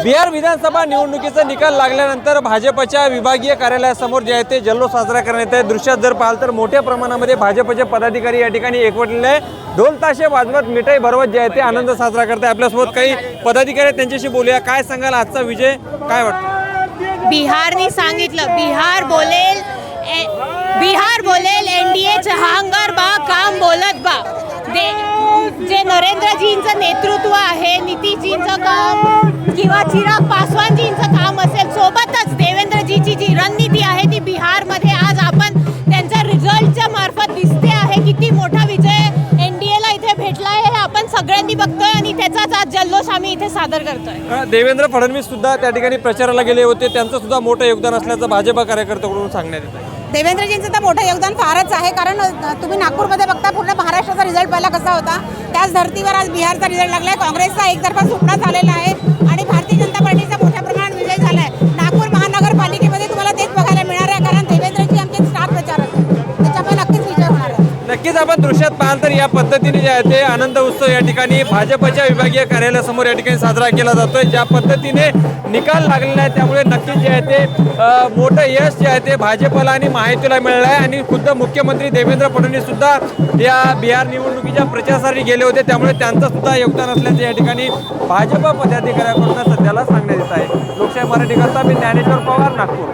बिहार विधानसभा निवडणुकीचा निकाल लागल्यानंतर भाजपच्या विभागीय कार्यालयासमोर जे आहे ते जल्लोष साजरा करण्यात येत आहे। दृश्यात जर पाहाल तर मोठ्या प्रमाणामध्ये भाजपचे पदाधिकारी या ठिकाणी एकवटलेले आहे। ढोल ताशे वाजवत मिठाई भरवत जे आहे ते आनंद साजरा करत आहे। आपल्यासोबत काही पदाधिकारी आहेत, त्यांच्याशी बोलूया। काय सांगाल आजचा विजय काय वाटतं? बिहारने सांगितलं बिहार बोलेल एनडीए चहांगर बा काम बोलत बा। जे नरेंद्रजींचं नेतृत्व आहे, नितीशजींचं काम किंवा चिराग पासवानजींचं काम असेल, सोबतच देवेंद्रजीची जी रणनीती आहे ती बिहारमध्ये आज आपण त्यांच्या रिझल्टच्या मार्फत दिसते आहे। किती मोठा विजय एनडीएला इथे भेटला आहे हे आपण सगळ्यांनी बघतोय आणि त्याचाच आज जल्लोष आम्ही इथे सादर करतोय। देवेंद्र फडणवीस सुद्धा त्या ठिकाणी प्रचाराला गेले होते, त्यांचं सुद्धा मोठं योगदान असल्याचं भाजप कार्यकर्त्यांकडून सांगण्यात येत आहे। देवेंद्रजींचं तर मोठं योगदान फारच आहे, कारण तुम्ही नागपूरमध्ये बघता पूर्ण महाराष्ट्राचा रिझल्ट पहिला कसा होता, त्याच धर्तीवर आज बिहारचा रिझल्ट लागला आहे। काँग्रेसचा एकतर्फा सुटणा झालेला आहे आणि भारतीय जनता पार्टीचा मोठ्या प्रमाणात विजय झाला आहे। नागपूर महानगरपालिकेमध्ये तुम्हाला तेच बघायला मिळणार आहे, कारण देवेंद्रजी आमचे स्टार प्रचारक आहेत, त्याच्यामुळे नक्कीच विजय होणार आहे। नक्कीच आपण दृश्यात पाहाल तर या पद्धतीने जे आहे ते आनंद उत्सव या ठिकाणी भाजपच्या विभागीय कार्यालयासमोर या ठिकाणी साजरा केला जातोय। ज्या पद्धतीने निकाल लागलेला आहे त्यामुळे नक्कीच जे आहे ते मोठं यश जे आहे ते भाजपला आणि महायुतीला मिळालं आहे आणि खुद्द मुख्यमंत्री देवेंद्र फडणवीस सुद्धा या बिहार निवडणुकीच्या प्रचारासाठी गेले होते, त्यामुळे त्यांचं सुद्धा योगदान असल्याचं या ठिकाणी भाजप पदाधिकाऱ्यांकडून सध्याला सांगण्यात येत आहे। लोकशाही मराठी करता मी ज्ञानेश्वर पवार, नागपूर।